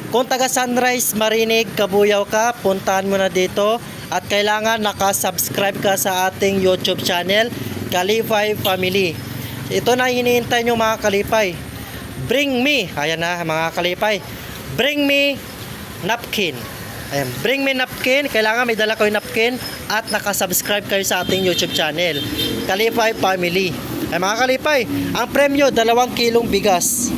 Kung taga Sunrise, Marinig, Kabuyaw ka, puntahan mo na dito. At kailangan nakasubscribe ka sa ating YouTube channel, Kalipay Family. Ito na hinihintay nyo mga kalipay. Bring me, ayan na mga kalipay. Bring me napkin. Ayan, bring me napkin. Kailangan may dala kayo napkin at nakasubscribe kayo sa ating YouTube channel, Kalipay Family. Ay mga kalipay, ang premyo 2 kilong bigas.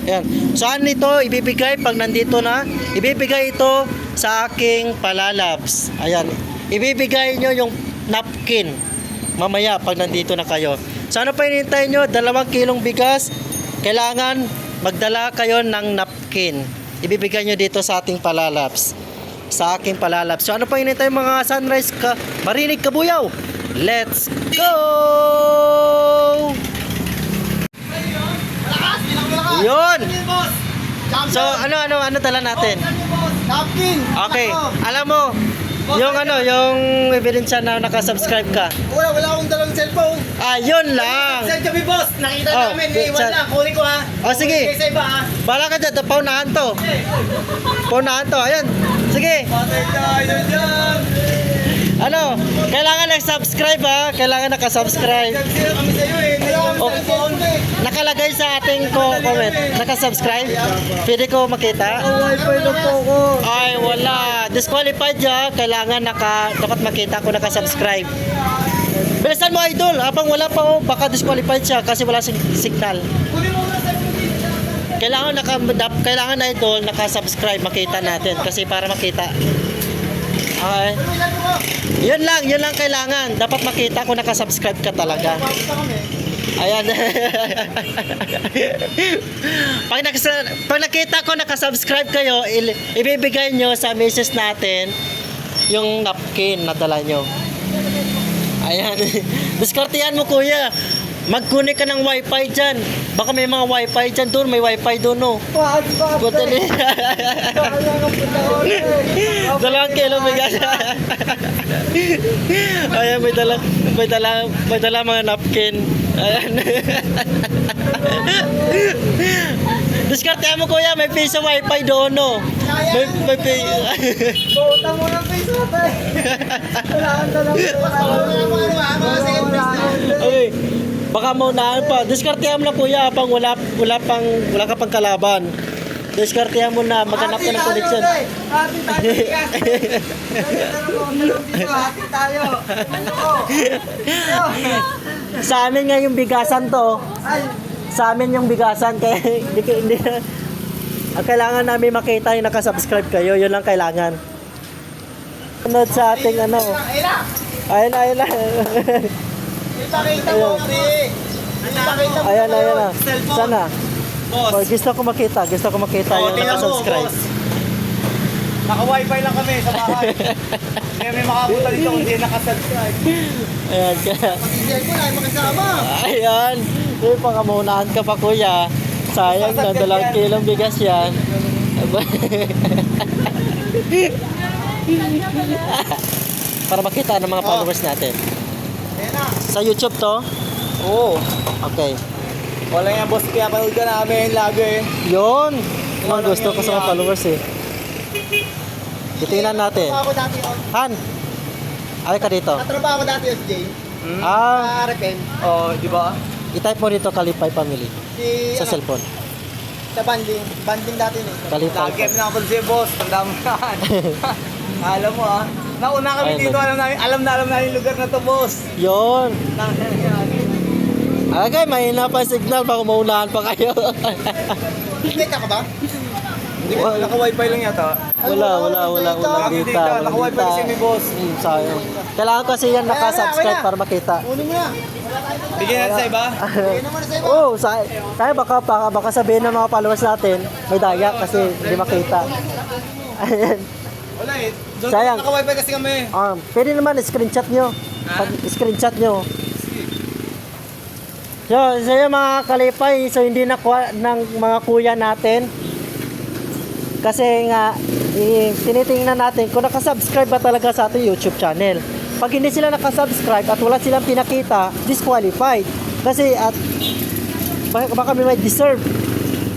Ayan. Saan ito ibibigay pag nandito na? Ibibigay ito sa aking palalabs. Ayan. Ibibigay nyo yung napkin mamaya pag nandito na kayo. So ano pa hinihintay nyo? 2 kilong bigas. Kailangan magdala kayo ng napkin. Ibibigay nyo dito sa ating palalabs. Sa aking palalabs. So ano pa hinihintay mga Sunrise Marinig, Kabuyaw? Let's go! Yun. So ano dala natin? Napkin. Okay. Alam mo, yung ebidensya na nakasubscribe ka. Wala akong dalang cellphone. Yun lang. Send kami boss. Nakita namin. Iwan lang. Kunin ko ha. Sige. Sa iba ha. Bala ka dyan. Paunahan to. Paunahan to. Ayan. Sige. Patay tayo dyan. Ano? Kailangan na-subscribe ha. Kailangan nakasubscribe. Sila kami sa'yo eh. Nakalagay sa ating comment. Nakasubscribe? Pwede ko makita? Wi-Fi na po ako. Ay, wala. Disqualified ya. Kailangan dapat makita ko nakasubscribe. Bilisan mo idol. Habang wala pa oh, baka disqualified siya kasi wala signal. Kailangan na idol nakasubscribe makita natin kasi para makita. Okay. Yun lang kailangan. Dapat makita kung nakasubscribe ka talaga. Ayan. Pag nakita ko nakasubscribe kayo, ibibigay nyo sa message natin yung napkin na dala nyo. Ayan. Diskartehan mo kuya. Mag-connect ka ng wifi dyan. Baka may mga wifi dyan doon. May wifi doon no. Buti din. 2 kilo bigas. Ayan, may dala mga napkin. Ayan. Diskartehan mo kuya, may piso wifi doon no. May Utang mo ng piso tayo. Okay. Baka maunahan pa. Diskartehan mo na kuya habang wala ka pang kalaban. Diskartehan mo na, maghanap ka ng connection. Sa amin nga yung bigasan to. Sa amin yung bigasan kaya hindi na. Kailangan namin makita yung nakasubscribe kayo. Yun lang kailangan. Sunod sa ating ano. Ayun na. Ipakita mo, Ri. Ipakita mo. Ayan na. Cellphone. Sana. Boss. Gusto ko makita yung tingnan mo, nakasubscribe. boss. Naka-wifi lang kami sa bahay. Kaya may makapunta dito kung hindi nakasubscribe. Ayan kaya. Pag-share ko na, makasama. Ayan. Uy, pangamunahan ka pa kuya. Sayang na, 2 kilong bigas yan. Para makita ng mga followers natin. Ayan na. Sa YouTube to? Oo. Okay. Wala nga boss, kaya panood ka namin lagi. Yun. Ang gusto ko sa mga followers eh. Titingnan natin. Katrabaho ko dati yun. Han! Ay ka dito. Katrabaho ko dati SJ. Ah, Oo, di ba? i-type mo dito Kalipay Family Si, sa cellphone. sa banding. Banding dati ni. Kalipay Lagi Family. na ako si boss. Tanda mo na. Alam mo ah. Nauna kami Ayun, dito. Alam na yung lugar na to boss. Yun. Okay, mahina pa ang signal. Baka maunahan pa kayo. Connect ka ba? Naka-wifi lang yata. Wala dito. Naka-wifi kasi may boss. Sayang. Kailangan kasi yan nakasubscribe para makita. Kunin mo na. Bigyan natin sa iba. Bigyan naman na sa iba. Oo, kaya baka sabihin ng mga followers natin, may daya kasi hindi makita. Ayan. Wala eh. Doon Sayang. naka-wifi kasi kami. Pwede naman screenshot nyo. Pag screenshot nyo. So yung mga kalipay, so hindi nakuha ng mga kuya natin. Kasi nga, tinitingnan natin kung nakasubscribe ba talaga sa ating YouTube channel. Pag hindi sila nakasubscribe at wala silang pinakita, disqualified. Kasi baka may deserve.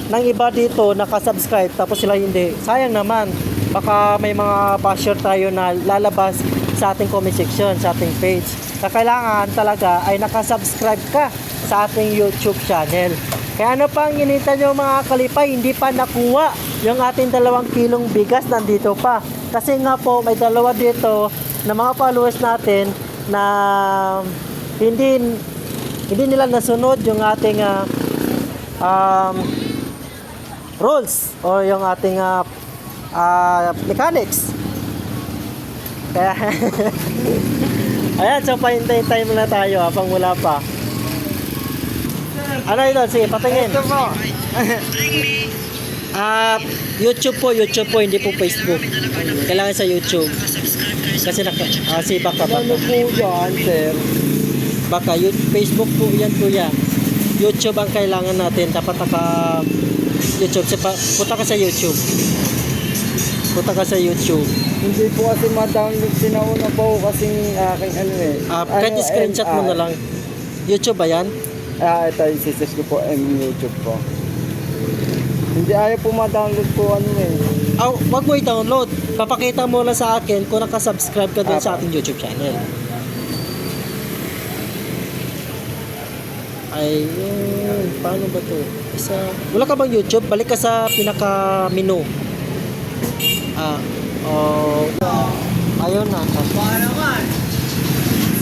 ng iba dito nakasubscribe tapos sila hindi. Sayang naman. Baka may mga basher tayo na lalabas sa ating comment section, sa ating page. Kailangan talaga ay nakasubscribe ka sa ating YouTube channel. Kaya ano pang hinihintay nyo mga kalipay, hindi pa nakuha yung ating 2 kilong bigas, nandito pa. Kasi nga po, may dalawa dito na mga followers natin na hindi nila nasunod yung ating rules o yung ating mechanics. Kaya ayan, so pahintay-hintay muna tayo habang wala pa. Ano ito? Sige, patingin. Ito po. YouTube po, hindi po Facebook. Kailangan sa YouTube. Kasi baka. Ano po yan, sir? Baka, Facebook po yan kuya. YouTube ang kailangan natin. Dapat YouTube. Punta ka sa YouTube. Punta ka sa YouTube. Hindi po kasi ma-download. Sinauna po kasing aking ano eh. Kahit screenshot mo na lang. YouTube ba yan? Ito yung sisters ko po, YouTube po. Hindi ayaw po ma-download po ano eh. Wag mo i-download. Papakita mo lang sa akin kung nakasubscribe ka dun sa ating YouTube channel. Ayun. Paano ba to? Wala ka bang YouTube? Balik ka sa pinaka-menu. Ayun na. Baka naman.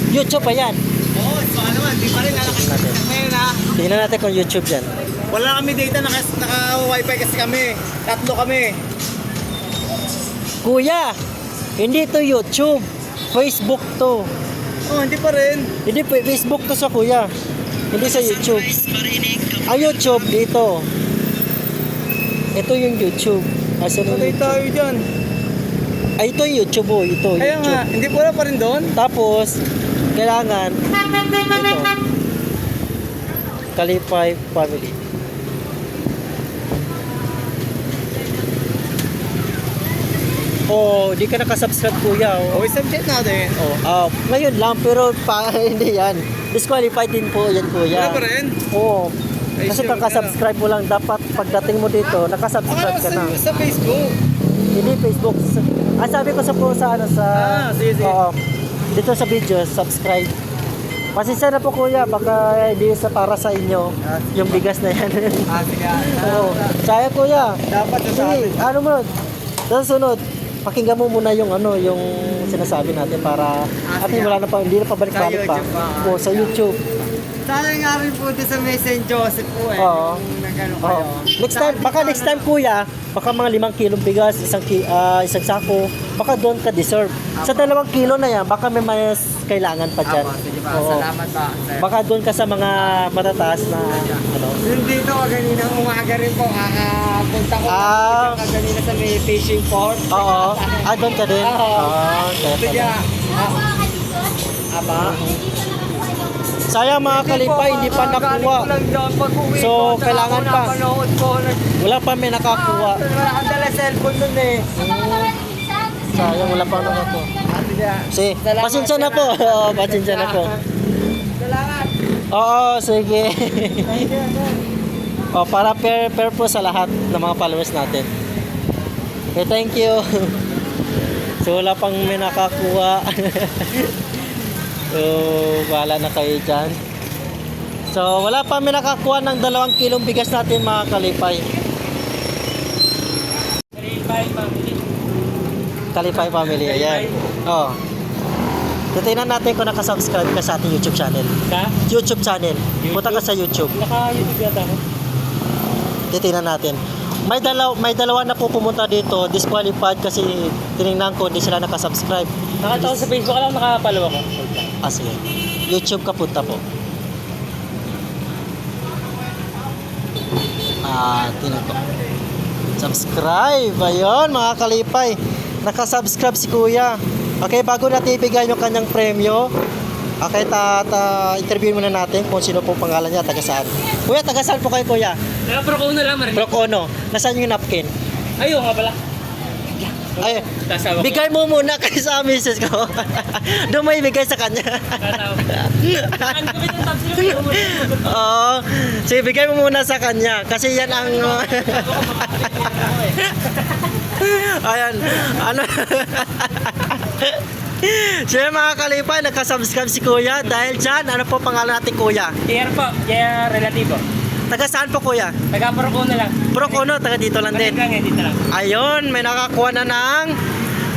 YouTube ba yan? Oo, baka naman. Di pa rin nalakas ngayon ha. Tingnan natin kung YouTube yan. Wala kami data, naka-wifi kasi kami. 3 kami. Kuya, hindi to YouTube. Facebook to. Oh, hindi pa rin. Hindi po, Facebook to sa kuya. Hindi sa YouTube. Ang YouTube dito. Ito yung YouTube. Asan yung Patay YouTube? tayo dyan. Ay, ito yung YouTube oh. Ito, Kaya YouTube. nga, hindi po wala pa rin doon. Tapos, kailangan ito. Kalipay Family. Oh, di ka nakasubscribe kuya. Oh. Okay, subject natin. Ngayon lang, pero hindi yan. Disqualified din po yan kuya. Wala pa rin. Oo. Ay, Kasi sure, kakasubscribe mo lang, dapat pagdating mo dito, nakasubscribe ka na. Sa Facebook. Hindi Facebook. Sabi ko sa sige. Oo. Dito sa video, subscribe. Pasensya na po kuya, baka hindi para sa inyo yung bigas na yan. Sige. Oo. Sayang kuya. Dapat sa Sige, atin. ano mo, sa sunod, pakinggan mo muna yung yung sinasabi natin para at sige. wala na pa, hindi na pabalik-balik pa. Sa YouTube pa. Oo, sa YouTube. Sana nga rin po doon sa May St. Joseph po eh. Oo. Kung nag-ano Oo. kayo. Next time kuya, baka mga 5 kilong bigas, isang sako, baka doon ka deserve. Sa 2 kilo na yan, baka may mas kailangan pa dyan. Sige pa, Oo. salamat pa. Sir. Baka doon ka sa mga matataas na ano. Yung dito kaninang umaga rin po, punta ko kanina sa may fishing port. Oo. Doon ka din? Oo. Kaya Sige. pala. Aba? Sayang mga kalipay, hindi pa nakuha. So, kailangan pa. Napanood ko. Wala pa may nakakuha. Wala kang dala cellphone nun eh. Sayang, wala pa nakakuha. Sige. Sige, pasensya na po. Oo, pasensya na po. Salamat. Oo, sige. Para fair po sa lahat ng mga followers natin. Okay, thank you. So, wala pang may nakakuha. So, bahala na kayo dyan. So, wala pa may nakakuha ng 2 kilong bigas natin mga kalipay. Kalipay family, ayan. Titignan natin kung nakasubscribe ka sa ating YouTube channel. YouTube channel. Punta ka sa YouTube. Naka-YouTube yata ako. Titignan natin. May dalawa na po pumunta dito, disqualified kasi tinignan ko hindi sila nakasubscribe. Nakita ko sa Facebook, alam nakapalo ako. Sige. YouTube ka punta po. Tingnan ko. Subscribe. Ayun mga kalipay. Nakasubscribe si kuya. Okay, bago natin ibigay yung kanyang premyo, okay, interview muna natin kung sino pong pangalan niya, taga saan. Kuya, taga saan po kayo kuya? Procono lang, Marin. Procono. Nasaan yung napkin? Ayun nga pala. Ay, Tasawa ko. bigay mo muna kay sa misis ko. Doon mo ibigay sa kanya. Ano ko yung tab sila mo? Oo. Sige, bigay mo muna sa kanya. Kasi yan ang... Ayan. Ano? Siya mga kalipay, nagka-subscribe si Kuya. Dahil dyan, ano po pangalan natin Kuya? JR po, JR relativo. Taga saan po Kuya? Taga Puro na lang. Pro Kuno, taga dito lang din. Lang, dito lang. Ayun, may nakakuha na ng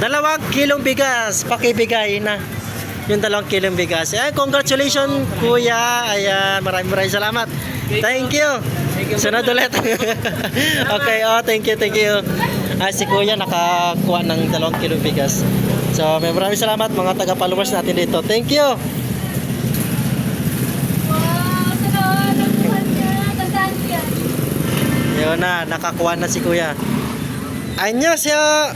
2 kilong bigas. Pakibigay na yung 2 kilong bigas. Ayan, congratulations Kuya. Ayan, maraming salamat. Thank you. Sunod ulit. Okay, oh, thank you. Si Kuya nakakuha ng 2 kilong bigas. So, maraming salamat mga taga-followers natin dito. Thank you. Wow, sarap. Nakuha niya. Tandaan ko yan. Yun na, nakakuha na si Kuya. Anyo siya.